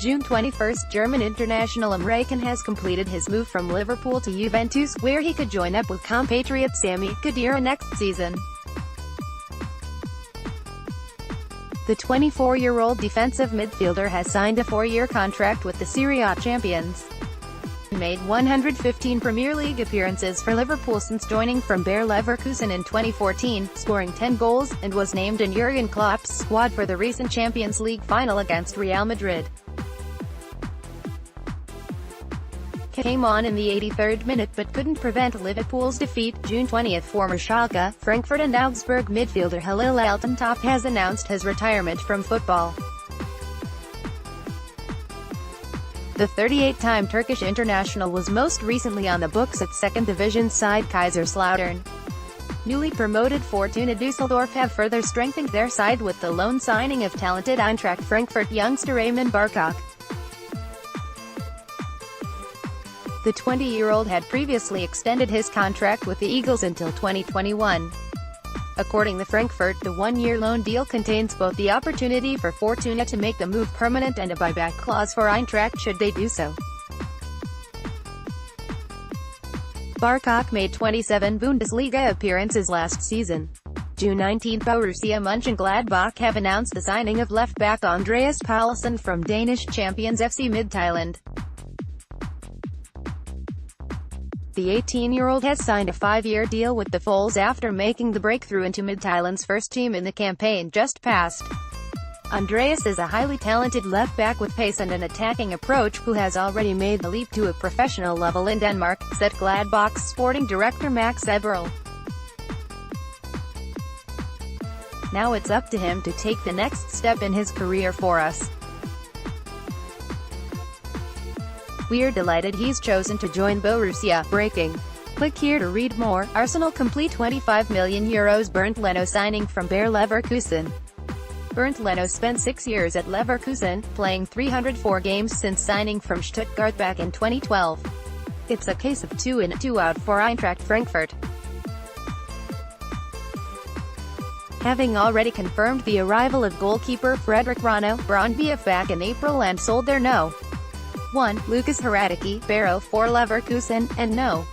June 21, German international Emre Can has completed his move from Liverpool to Juventus, where he could join up with compatriot Sami Khedira next season. The 24-year-old defensive midfielder has signed a 4-year contract with the Serie A champions. He made 115 Premier League appearances for Liverpool since joining from Bayer Leverkusen in 2014, scoring 10 goals, and was named in Jürgen Klopp's squad for the recent Champions League final against Real Madrid. Came on in the 83rd minute but couldn't prevent Liverpool's defeat. June 20, former Schalke, Frankfurt and Augsburg midfielder Halil Altintop has announced his retirement from football. The 38-time Turkish international was most recently on the books at second division side Kaiserslautern. Newly promoted Fortuna Düsseldorf have further strengthened their side with the loan signing of talented Eintracht Frankfurt youngster Ayman Barkok. The 20-year-old had previously extended his contract with the Eagles until 2021. According to Frankfurt, the one-year loan deal contains both the opportunity for Fortuna to make the move permanent and a buyback clause for Eintracht should they do so. Barkok made 27 Bundesliga appearances last season. June 19, Borussia Mönchengladbach have announced the signing of left-back Andreas Paulsen from Danish champions FC Midtjylland. The 18-year-old has signed a 5-year deal with the Foles after making the breakthrough into Midtjylland's first team in the campaign just past. Andreas is a highly talented left-back with pace and an attacking approach who has already made the leap to a professional level in Denmark, said Gladbach's sporting director Max Eberl. Now it's up to him to take the next step in his career for us. We're delighted he's chosen to join Borussia. Breaking. Click here to read more. Arsenal complete €25 million Bernd Leno signing from Bayer Leverkusen. Bernd Leno spent 6 years at Leverkusen, playing 304 games since signing from Stuttgart back in 2012. It's a case of 2 in, 2 out for Eintracht Frankfurt. Having already confirmed the arrival of goalkeeper Frederic Rano, Brøndby back in April and sold their No. 1. Lucas Hradecki, Barrow for Leverkusen, and No.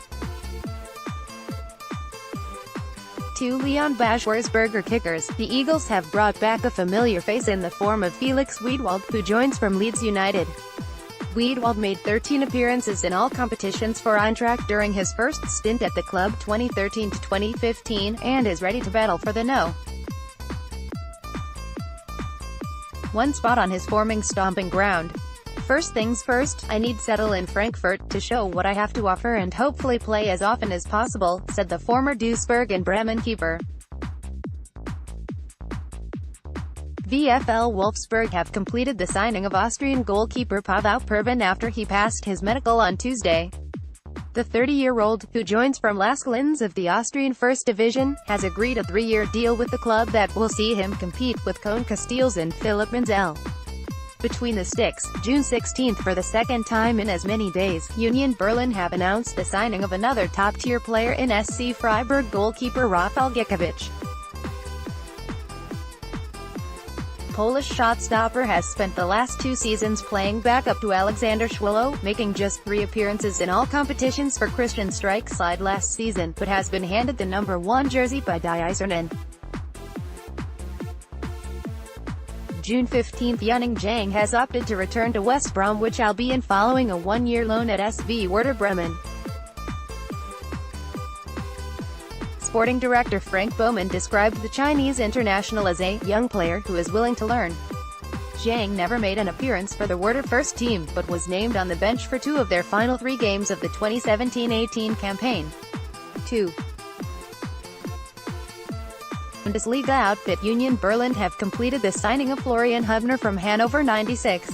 2. Leon Bashwersberger kickers. The Eagles have brought back a familiar face in the form of Felix Wiedwald, who joins from Leeds United. Wiedwald made 13 appearances in all competitions for Eintracht during his first stint at the club 2013 to 2015, and is ready to battle for the No. 1 spot on his forming stomping ground. First things first, I need settle in Frankfurt, to show what I have to offer and hopefully play as often as possible, said the former Duisburg and Bremen keeper. VfL Wolfsburg have completed the signing of Austrian goalkeeper Pavel Pervin after he passed his medical on Tuesday. The 30-year-old, who joins from Lask Linz of the Austrian First Division, has agreed a 3-year deal with the club that will see him compete with Koen Casteels and Philip Menzel. Between the sticks, June 16 for the second time in as many days, Union Berlin have announced the signing of another top-tier player in SC Freiburg goalkeeper Rafał Gikiewicz. Polish shot-stopper has spent the last 2 seasons playing backup to Alexander Schwillow, making just 3 appearances in all competitions for Christian Streich side last season, but has been handed the number 1 jersey by Die Eisernen. June 15, Yunning Zhang has opted to return to West Bromwich Albion following a 1-year loan at SV Werder Bremen. Sporting director Frank Bowman described the Chinese international as a young player who is willing to learn. Zhang never made an appearance for the Werder first team, but was named on the bench for 2 of their final 3 games of the 2017-18 campaign. 2. Bundesliga outfit Union Berlin have completed the signing of Florian Hübner from Hannover 96.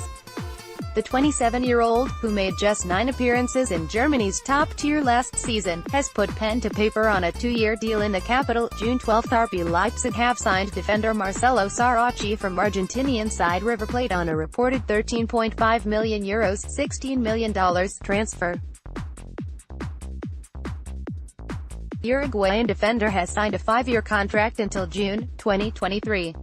The 27-year-old, who made just 9 appearances in Germany's top tier last season, has put pen to paper on a 2-year deal in the capital. June 12, RB Leipzig have signed defender Marcelo Saracchi from Argentinian side River Plate on a reported €13.5 million $16 million transfer. The Uruguayan defender has signed a 5-year contract until June 2023.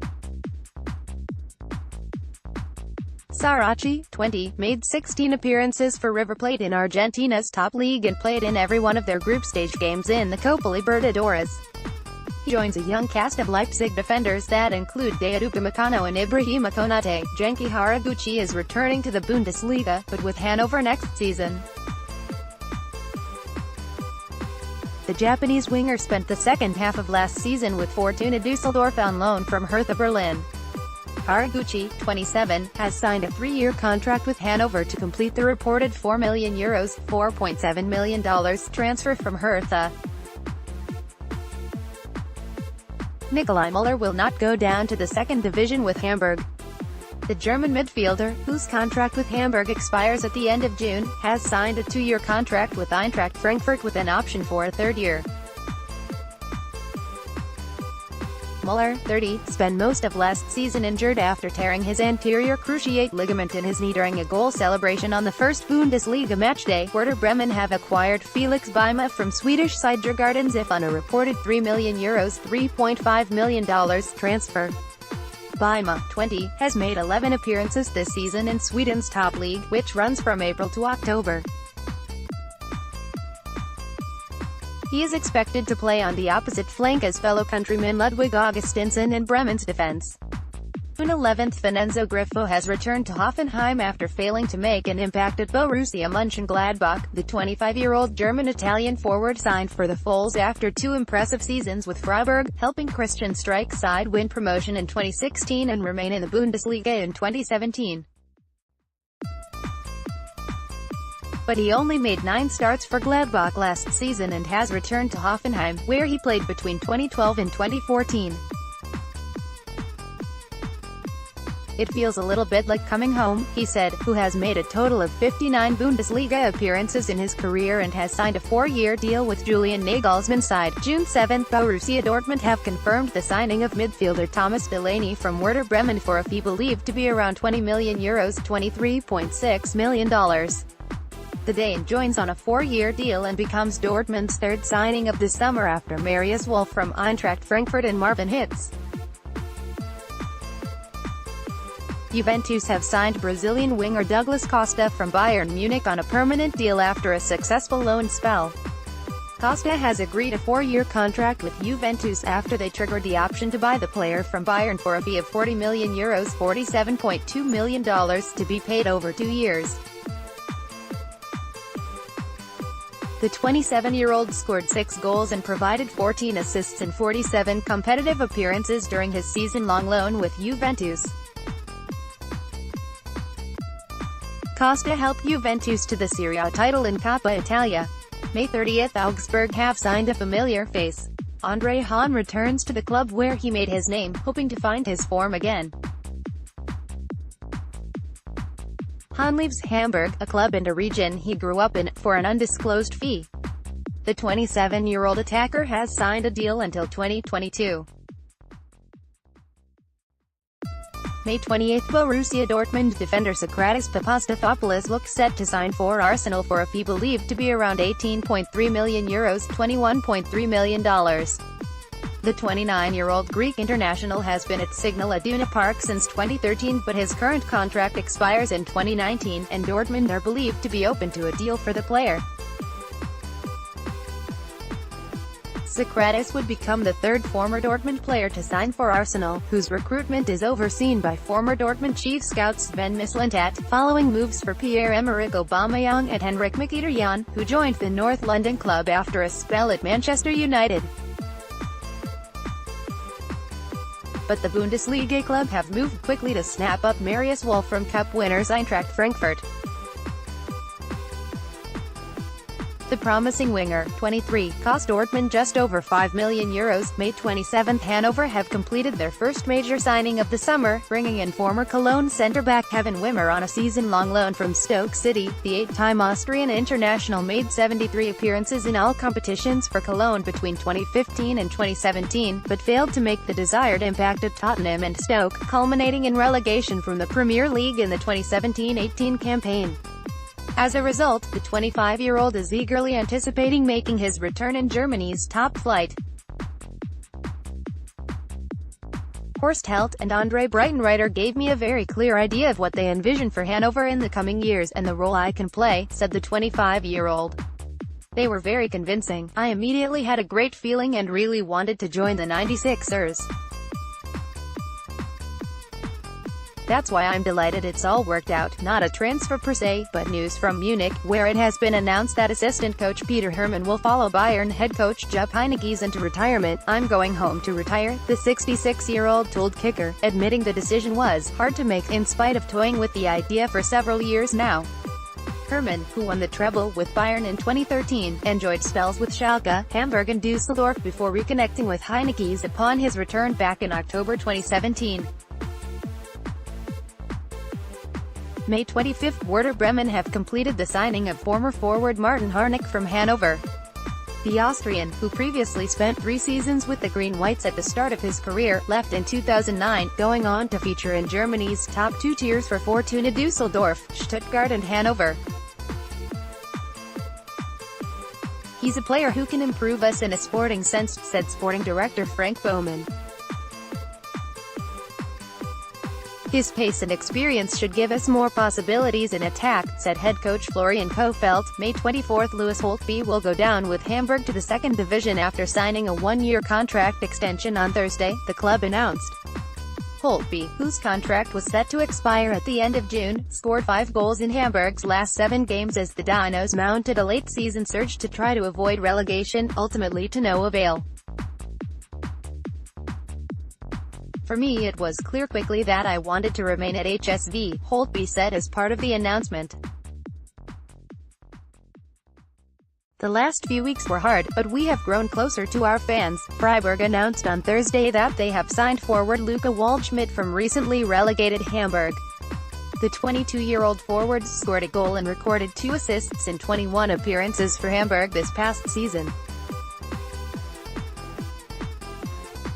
Sarachi, 20, made 16 appearances for River Plate in Argentina's top league and played in every one of their group stage games in the Copa Libertadores. He joins a young cast of Leipzig defenders that include Dayot Upamecano and Ibrahima Konate. Genki Haraguchi is returning to the Bundesliga, but with Hannover next season. The Japanese winger spent the second half of last season with Fortuna Düsseldorf on loan from Hertha Berlin. Haraguchi, 27, has signed a 3-year contract with Hannover to complete the reported €4 million ($4.7 million) transfer from Hertha. Nikolai Müller will not go down to the second division with Hamburg. The German midfielder, whose contract with Hamburg expires at the end of June, has signed a 2-year contract with Eintracht Frankfurt with an option for a third year. Müller, 30, spent most of last season injured after tearing his anterior cruciate ligament in his knee during a goal celebration on the first Bundesliga matchday. Werder Bremen have acquired Felix Baima from Swedish side Djurgårdens IF on a reported €3 million ($3.5 million) transfer. Baima, 20, has made 11 appearances this season in Sweden's top league, which runs from April to October. He is expected to play on the opposite flank as fellow countryman Ludwig Augustinsson in Bremen's defense. June 11th, Vincenzo Grifo has returned to Hoffenheim after failing to make an impact at Borussia Mönchengladbach. The 25-year-old German-Italian forward signed for the Fohls after 2 impressive seasons with Freiburg, helping Christian Streich side win promotion in 2016 and remain in the Bundesliga in 2017. But he only made 9 starts for Gladbach last season and has returned to Hoffenheim, where he played between 2012 and 2014. "It feels a little bit like coming home," he said, who has made a total of 59 Bundesliga appearances in his career and has signed a 4-year deal with Julian Nagelsmann's side. June 7, Borussia Dortmund have confirmed the signing of midfielder Thomas Delaney from Werder Bremen for a fee believed to be around €20 million ($23.6 million). The Dane joins on a 4-year deal and becomes Dortmund's third signing of the summer after Marius Wolf from Eintracht Frankfurt and Marvin Hitz. Juventus have signed Brazilian winger Douglas Costa from Bayern Munich on a permanent deal after a successful loan spell. Costa has agreed a 4-year contract with Juventus after they triggered the option to buy the player from Bayern for a fee of €40 million ($47.2 million) to be paid over 2 years. The 27-year-old scored 6 goals and provided 14 assists in 47 competitive appearances during his season-long loan with Juventus. Costa helped Juventus to the Serie A title in Coppa Italia. May 30th, Augsburg have signed a familiar face. Andre Hahn returns to the club where he made his name, hoping to find his form again. Hahn leaves Hamburg, a club and a region he grew up in, for an undisclosed fee. The 27-year-old attacker has signed a deal until 2022. May 28, Borussia Dortmund defender Sokratis Papastathopoulos looks set to sign for Arsenal for a fee believed to be around €18.3 million ($21.3 million). The 29-year-old Greek international has been at Signal Iduna Park since 2013, but his current contract expires in 2019, and Dortmund are believed to be open to a deal for the player. Sokratis would become the third former Dortmund player to sign for Arsenal, whose recruitment is overseen by former Dortmund chief scout Sven Mislintat, following moves for Pierre-Emerick Aubameyang and Henrik Mkhitaryan, who joined the North London club after a spell at Manchester United. But the Bundesliga club have moved quickly to snap up Marius Wolf from Cup winners Eintracht Frankfurt. The promising winger, 23, cost Dortmund just over €5 million. May 27, Hannover have completed their first major signing of the summer, bringing in former Cologne centre-back Kevin Wimmer on a season-long loan from Stoke City. The 8-time Austrian international made 73 appearances in all competitions for Cologne between 2015 and 2017, but failed to make the desired impact at Tottenham and Stoke, culminating in relegation from the Premier League in the 2017-18 campaign. As a result, the 25-year-old is eagerly anticipating making his return in Germany's top flight. Horst Held and Andre Breitenreiter gave me a very clear idea of what they envision for Hanover in the coming years and the role I can play, said the 25-year-old. They were very convincing. I immediately had a great feeling and really wanted to join the 96ers. That's why I'm delighted it's all worked out. Not a transfer per se, but news from Munich, where it has been announced that assistant coach Peter Hermann will follow Bayern head coach Jupp Heynckes into retirement. I'm going home to retire, the 66-year-old told Kicker, admitting the decision was hard to make in spite of toying with the idea for several years now. Hermann, who won the treble with Bayern in 2013, enjoyed spells with Schalke, Hamburg and Düsseldorf before reconnecting with Heynckes upon his return back in October 2017. May 25, Werder Bremen have completed the signing of former forward Martin Harnik from Hanover. The Austrian, who previously spent 3 seasons with the Green Whites at the start of his career, left in 2009, going on to feature in Germany's top 2 tiers for Fortuna Düsseldorf, Stuttgart and Hanover. He's a player who can improve us in a sporting sense, said sporting director Frank Bowman. His pace and experience should give us more possibilities in attack, said head coach Florian Kohfeldt. May 24, Louis Holtby will go down with Hamburg to the second division after signing a 1-year contract extension on Thursday, the club announced. Holtby, whose contract was set to expire at the end of June, scored 5 goals in Hamburg's last 7 games as the Dinos mounted a late-season surge to try to avoid relegation, ultimately to no avail. For me it was clear quickly that I wanted to remain at HSV, Holtby said as part of the announcement. The last few weeks were hard, but we have grown closer to our fans. Freiburg announced on Thursday that they have signed forward Luca Waldschmidt from recently relegated Hamburg. The 22-year-old forward scored a goal and recorded 2 assists in 21 appearances for Hamburg this past season.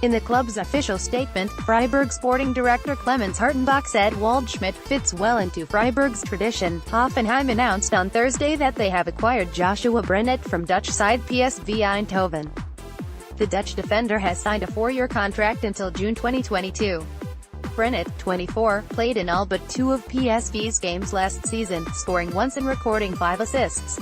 In the club's official statement, Freiburg sporting director Clemens Hartenbach said Waldschmidt fits well into Freiburg's tradition. Hoffenheim announced on Thursday that they have acquired Joshua Brenet from Dutch side PSV Eindhoven. The Dutch defender has signed a 4-year contract until June 2022. Brenet, 24, played in all but 2 of PSV's games last season, scoring once and recording 5 assists.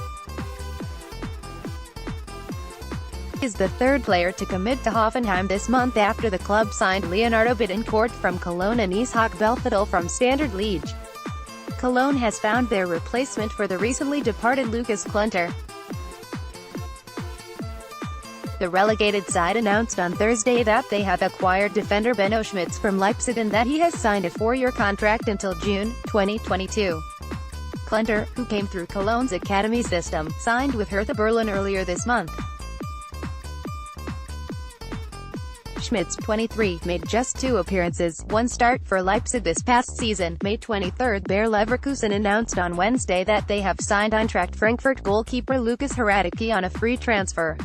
Is the 3rd player to commit to Hoffenheim this month after the club signed Leonardo Bittencourt from Cologne and Ishak Belfodil from Standard Liège. Cologne has found their replacement for the recently departed Lucas Klünter. The relegated side announced on Thursday that they have acquired defender Benno Schmitz from Leipzig and that he has signed a 4-year contract until June 2022. Klünter, who came through Cologne's academy system, signed with Hertha Berlin earlier this month. Schmitz, 23, made just 2 appearances, 1 start for Leipzig this past season. May 23, Bayer Leverkusen announced on Wednesday that they have signed Eintracht Frankfurt goalkeeper Lukas Hradecki on a free transfer.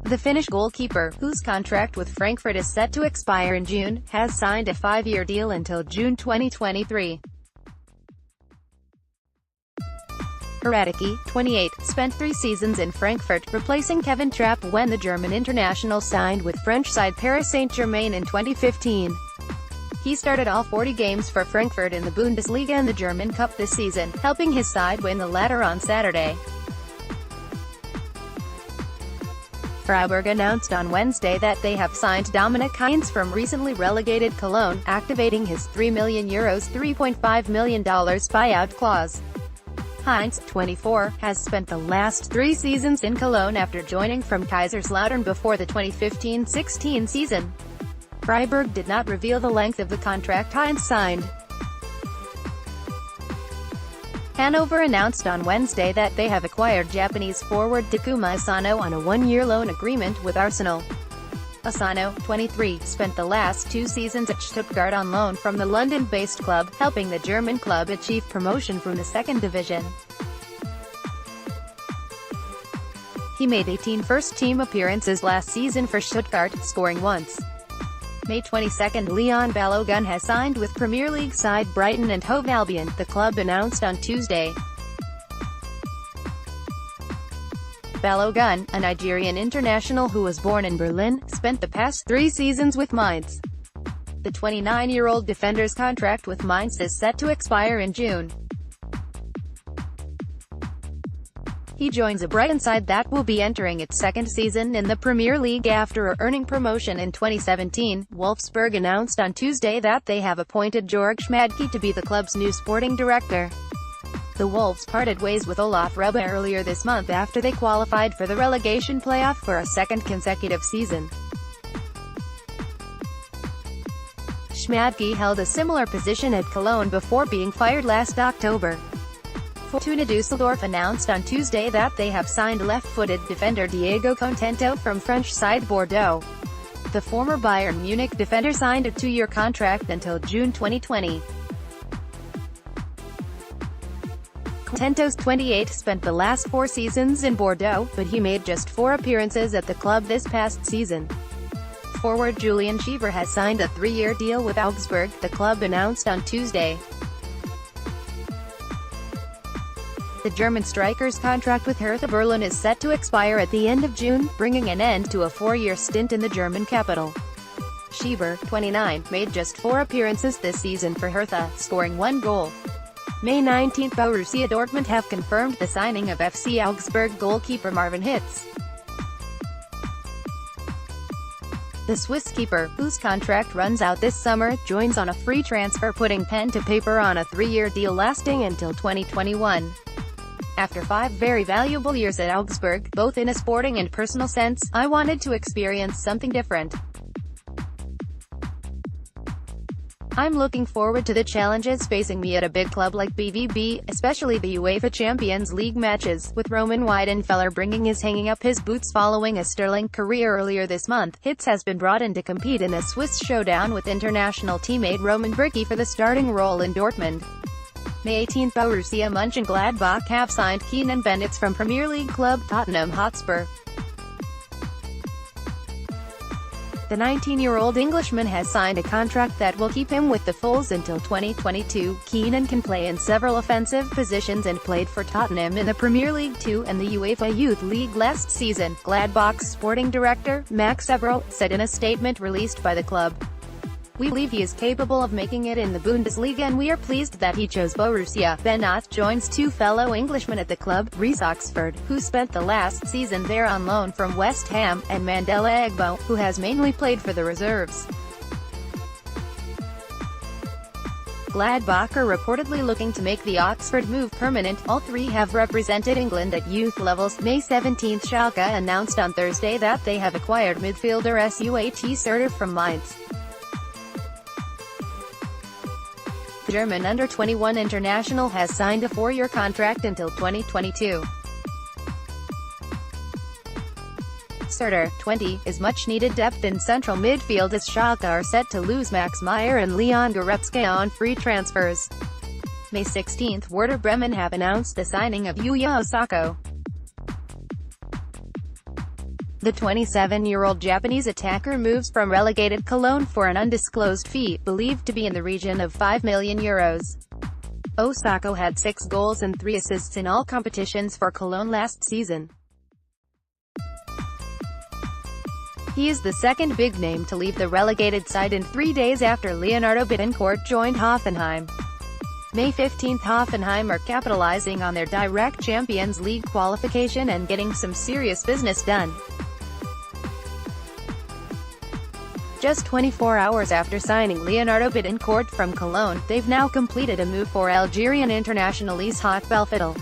The Finnish goalkeeper, whose contract with Frankfurt is set to expire in June, has signed a 5-year deal until June 2023. Hradecki, 28, spent 3 seasons in Frankfurt, replacing Kevin Trapp when the German international signed with French side Paris Saint-Germain in 2015. He started all 40 games for Frankfurt in the Bundesliga and the German Cup this season, helping his side win the latter on Saturday. Freiburg announced on Wednesday that they have signed Dominic Heinz from recently relegated Cologne, activating his €3 million $3.5 million buyout clause. Heinz, 24, has spent the last 3 seasons in Cologne after joining from Kaiserslautern before the 2015-16 season. Freiburg did not reveal the length of the contract Heinz signed. Hanover announced on Wednesday that they have acquired Japanese forward Takuma Asano on a 1-year loan agreement with Arsenal. Asano, 23, spent the last 2 seasons at Stuttgart on loan from the London-based club, helping the German club achieve promotion from the 2nd division. He made 18 first-team appearances last season for Stuttgart, scoring once. May 22, Leon Balogun has signed with Premier League side Brighton and Hove Albion, the club announced on Tuesday. Balogun, a Nigerian international who was born in Berlin, spent the past 3 seasons with Mainz. The 29-year-old defender's contract with Mainz is set to expire in June. He joins a Brighton side that will be entering its second season in the Premier League after earning promotion in 2017. Wolfsburg announced on Tuesday that they have appointed Jörg Schmadtke to be the club's new sporting director. The Wolves parted ways with Olaf Rubbe earlier this month after they qualified for the relegation playoff for a second consecutive season. Schmadtke held a similar position at Cologne before being fired last October. Fortuna Düsseldorf announced on Tuesday that they have signed left-footed defender Diego Contento from French side Bordeaux. The former Bayern Munich defender signed a 2-year contract until June 2020. Contento's 28 spent the last 4 seasons in Bordeaux, but he made just 4 appearances at the club this past season. Forward Julian Schieber has signed a 3-year deal with Augsburg, the club announced on Tuesday. The German striker's contract with Hertha Berlin is set to expire at the end of June, bringing an end to a 4-year stint in the German capital. Schieber, 29, made just 4 appearances this season for Hertha, scoring 1 goal. May 19, Borussia Dortmund have confirmed the signing of FC Augsburg goalkeeper Marvin Hitz. The Swiss keeper, whose contract runs out this summer, joins on a free transfer, putting pen to paper on a 3-year deal lasting until 2021. After 5 very valuable years at Augsburg, both in a sporting and personal sense, I wanted to experience something different. I'm looking forward to the challenges facing me at a big club like BVB, especially the UEFA Champions League matches, with Roman Weidenfeller hanging up his boots following a sterling career earlier this month. Hitz has been brought in to compete in a Swiss showdown with international teammate Roman Bürki for the starting role in Dortmund. May 18, Borussia Mönchengladbach have signed Kenan Bennett from Premier League club Tottenham Hotspur. The 19-year-old Englishman has signed a contract that will keep him with the Foles until 2022. Kenan can play in several offensive positions and played for Tottenham in the Premier League 2 and the UEFA Youth League last season, Gladbach's sporting director, Max Eberl, said in a statement released by the club. We believe he is capable of making it in the Bundesliga and we are pleased that he chose Borussia. Bennett joins 2 fellow Englishmen at the club, Reece Oxford, who spent the last season there on loan from West Ham, and Mandela Egbo, who has mainly played for the reserves. Gladbach are reportedly looking to make the Oxford move permanent. All 3 have represented England at youth levels. May 17, Schalke announced on Thursday that they have acquired midfielder Suat Serter from Mainz. The German under-21 international has signed a 4-year contract until 2022. Serter, 20, is much-needed depth in central midfield as Schalke are set to lose Max Meyer and Leon Goretzka on free transfers. May 16, Werder Bremen have announced the signing of Yuya Osako. The 27-year-old Japanese attacker moves from relegated Cologne for an undisclosed fee, believed to be in the region of €5 million. Osako had 6 goals and 3 assists in all competitions for Cologne last season. He is the second big name to leave the relegated side in 3 days after Leonardo Bittencourt joined Hoffenheim. May 15, Hoffenheim are capitalizing on their direct Champions League qualification and getting some serious business done. Just 24 hours after signing Leonardo Bittencourt from Cologne, they've now completed a move for Algerian international Ishaq Belfodil.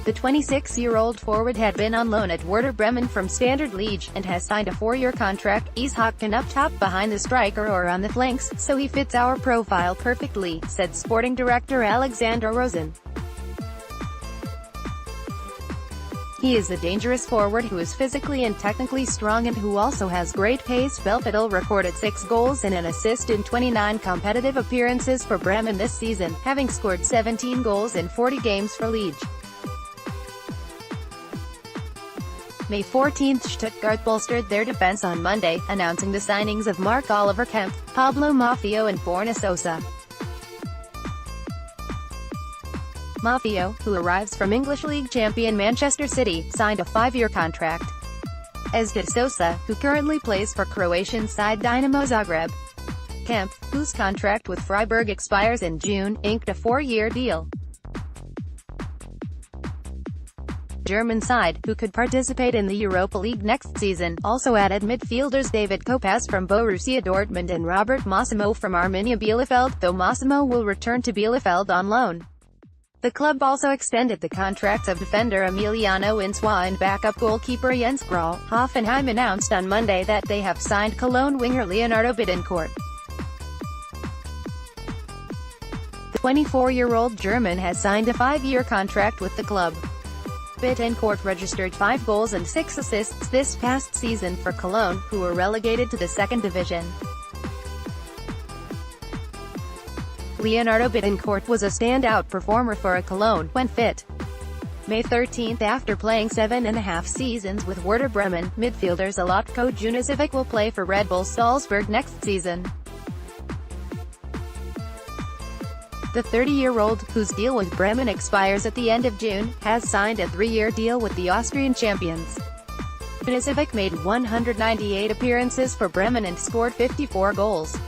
The 26-year-old forward had been on loan at Werder Bremen from Standard Liège, and has signed a 4-year contract. Ishaq can up top behind the striker or on the flanks, so he fits our profile perfectly, said sporting director Alexander Rosen. He is a dangerous forward who is physically and technically strong and who also has great pace. Belfodil recorded 6 goals and an assist in 29 competitive appearances for Bremen this season, having scored 17 goals in 40 games for Liège. May 14, Stuttgart bolstered their defense on Monday, announcing the signings of Marc-Oliver Kempf, Pablo Maffeo and Borna Sosa. Maffeo, who arrives from English League champion Manchester City, signed a 5-year contract. As did Sosa, who currently plays for Croatian side Dinamo Zagreb. Kemp, whose contract with Freiburg expires in June, inked a 4-year deal. German side, who could participate in the Europa League next season, also added midfielders David Kopacz from Borussia Dortmund and Robert Massimo from Arminia Bielefeld, though Massimo will return to Bielefeld on loan. The club also extended the contracts of defender Emiliano Insua and backup goalkeeper Jens Grahl. Hoffenheim announced on Monday that they have signed Cologne winger Leonardo Bittencourt. The 24-year-old German has signed a 5-year contract with the club. Bittencourt registered 5 goals and 6 assists this past season for Cologne, who were relegated to the second division. Leonardo Bittencourt was a standout performer for Cologne, when fit. May 13. After playing 7.5 seasons with Werder Bremen, midfielder Zlatko Junicevic will play for Red Bull Salzburg next season. The 30-year-old, whose deal with Bremen expires at the end of June, has signed a 3-year deal with the Austrian champions. Junicevic made 198 appearances for Bremen and scored 54 goals.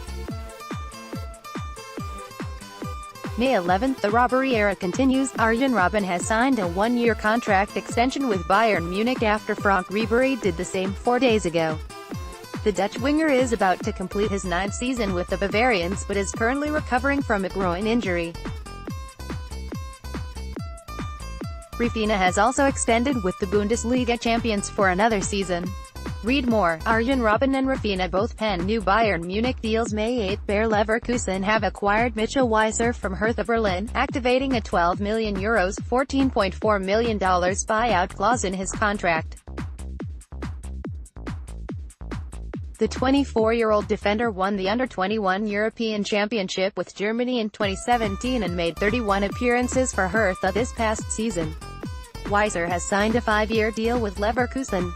May 11. The robbery era continues. Arjen Robben has signed a 1-year contract extension with Bayern Munich after Franck Ribéry did the same 4 days ago. The Dutch winger is about to complete his 9th season with the Bavarians, but is currently recovering from a groin injury. Rafinha has also extended with the Bundesliga champions for another season. Read more. Arjen Robben and Rafinha both pen new Bayern Munich deals May 8. Bayer Leverkusen have acquired Mitchell Weiser from Hertha Berlin, activating a €12 million $14.4 million buyout clause in his contract. The 24-year-old defender won the Under-21 European Championship with Germany in 2017 and made 31 appearances for Hertha this past season. Weiser has signed a 5-year deal with Leverkusen.